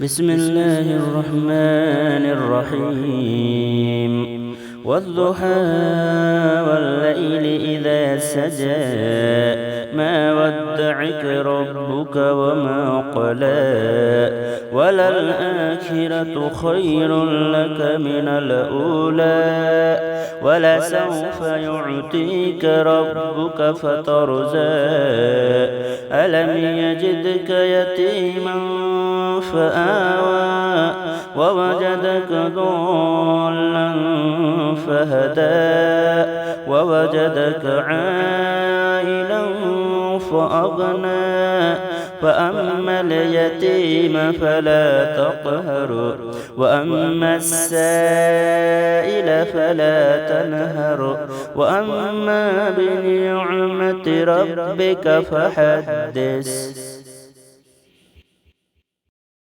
بسم الله الرحمن الرحيم والضحى والليل إذا سجى ما ودعك ربك وما قلى وللآخرة خير لك من الأولى ولسوف يعطيك ربك فترضى ألم يجدك يتيما فآوى ووجدك ضالا فهدى ووجدك عائلا فأغنى فأما اليتيم فلا تقهر وأما السائل فلا تنهر وأما بنعمة ربك فحدث.